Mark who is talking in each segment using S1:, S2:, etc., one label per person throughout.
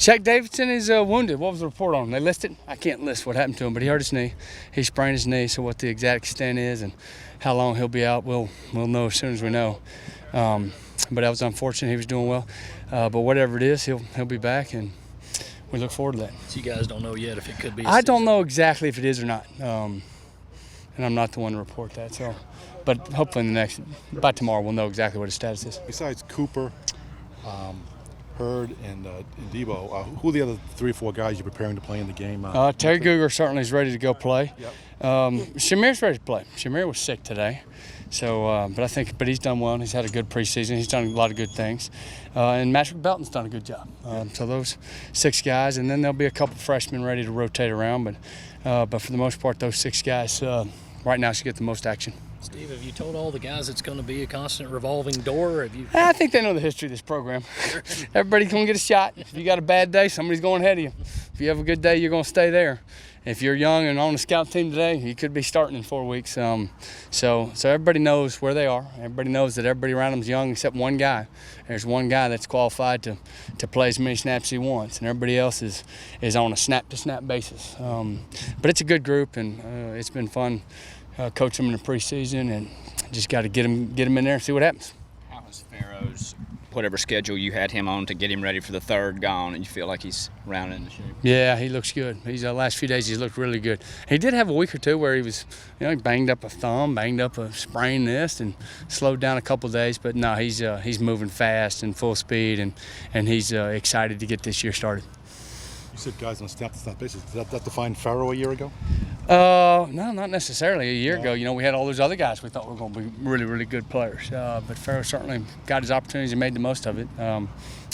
S1: Shaq Davidson is wounded. What was the report on him? They listed? I can't list what happened to him, but he hurt his knee. He sprained his knee, so what the exact extent is and how long he'll be out, we'll know as soon as we know. But that was unfortunate. He was doing well. But whatever it is, he'll be back, and we look forward to that.
S2: So you guys don't know yet if it could be?
S1: I don't know exactly if it is or not, and I'm not the one to report that. So, but hopefully by tomorrow we'll know exactly what his status is.
S3: Besides Cooper, Hurd, and Debo, who are the other 3 or 4 guys you're preparing to play in the game?
S1: Terry Guger certainly is ready to go play.
S3: Yep.
S1: Shamir's ready to play. Shamir was sick today. So, but he's done well. And he's had a good preseason. He's done a lot of good things, and Patrick Belton's done a good job. So those 6 guys, and then there'll be a couple freshmen ready to rotate around. But for the most part, those 6 guys right now should get the most action.
S2: Steve, have you told all the guys it's going to be a constant revolving door?
S1: I think they know the history of this program. Everybody's going to get a shot. If you got a bad day, somebody's going ahead of you. If you have a good day, you're going to stay there. If you're young and on the scout team today, you could be starting in 4 weeks. So everybody knows where they are. Everybody knows that everybody around them is young except one guy. There's one guy that's qualified to play as many snaps as he wants, and everybody else is on a snap-to-snap basis. But it's a good group, and it's been fun coaching them in the preseason, and just got to get them in there and see what happens.
S4: How has Pharaoh's whatever schedule you had him on to get him ready for the third gone, and you feel like he's rounding into shape?
S1: Yeah, he looks good. He's last few days he's looked really good. He did have a week or two where he was, he banged up a thumb, banged up a sprained this, and slowed down a couple of days. But no, he's moving fast and full speed, and he's excited to get this year started.
S3: You said guys on a snap-to-snap basis. Did that define Pharaoh a year ago?
S1: No, not necessarily. A year ago, we had all those other guys we thought were going to be really, really good players. But Pharaoh certainly got his opportunities and made the most of it. And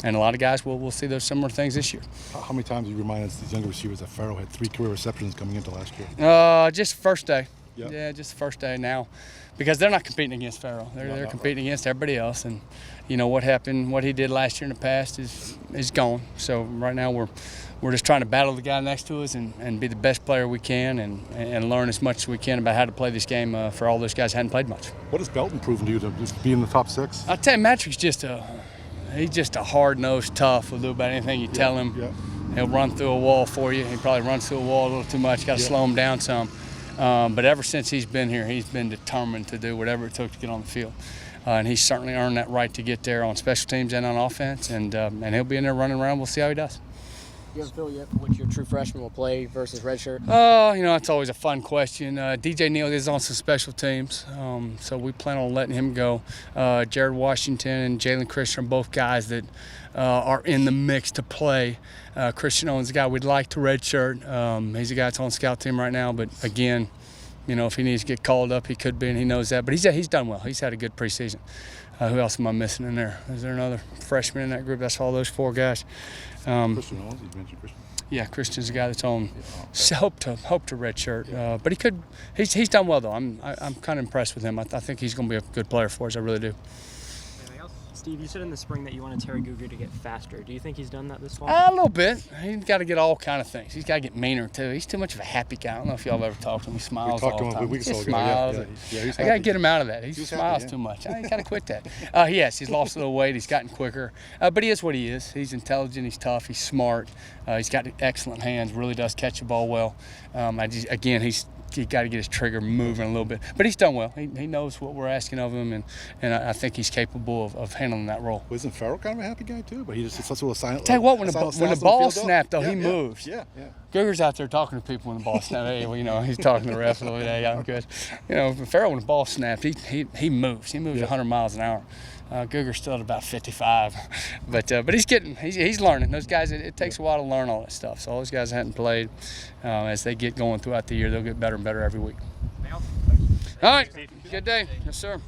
S1: a lot of guys will see those similar things this year.
S3: How many times do you remind us, these younger receivers, that Pharaoh had 3 career receptions coming into last year?
S1: Just the first day.
S3: Yep.
S1: Yeah, just the first day now. Because they're not competing against Pharaoh. They're competing against everybody else. And, what happened, what he did last year in the past is gone. So right now we're just trying to battle the guy next to us and be the best player we can and learn as much as we can about how to play this game for all those guys who hadn't played much.
S3: What has Belton proven to you to just be in the top 6?
S1: I'll tell you, Patrick's just a hard-nosed tough. He'll do about anything you tell him.
S3: Yeah.
S1: He'll run through a wall for you. He probably runs through a wall a little too much. Got to slow him down some. But ever since he's been here, he's been determined to do whatever it took to get on the field. And he's certainly earned that right to get there on special teams and on offense. And he'll be in there running around. We'll see how he does.
S5: You have a feel yet for what your true freshman will play versus redshirt?
S1: It's always a fun question. DJ Neal is on some special teams, so we plan on letting him go. Jared Washington and Jalen Christian are both guys that are in the mix to play. Christian Owens is a guy we'd like to redshirt. He's a guy that's on the scout team right now, but again, if he needs to get called up, he could be, and he knows that. But he's done well. He's had a good preseason. Who else am I missing in there? Is there another freshman in that group? That's all those 4 guys.
S3: Christian Owens, you mentioned Christian.
S1: Yeah, Christian's a guy that's on. Hope to redshirt, but he's done well though. I'm kind of impressed with him. I think he's going to be a good player for us. I really do.
S5: Anything else? Steve, you said in the spring that you wanted Terry Guger to get faster. Do you think he's done that this fall?
S1: A little bit. He's got to get all kind of things. He's got to get meaner too. He's too much of a happy guy. I don't know if y'all have ever talked to him. He smiles all the time.
S3: We
S1: He
S3: saw
S1: smiles.
S3: he's
S1: I got to get him out of that. He smiles too much. I got to quit that. Yes, he's lost a little weight. He's gotten quicker. But he is what he is. He's intelligent. He's tough. He's smart. He's got excellent hands. Really does catch the ball well. He's got to get his trigger moving a little bit. But he's done well. He knows what we're asking of him, and I think he's capable of handling that role.
S3: Well, isn't Pharaoh kind of a happy guy too? But he just such a silent.
S1: Tell you what, when the ball snapped, though, he moves.
S3: Yeah.
S1: Guger's out there talking to people when the ball snapped. Hey, he's talking to the ref a little bit. Hey, I'm good. Pharaoh, when the ball snapped, he moves. He moves 100 miles an hour. Guger's still at about 55, but he's learning. Those guys, it takes a while to learn all that stuff. So all those guys that hadn't played, as they get going throughout the year, they'll get better and better every week. All right, good day, yes sir.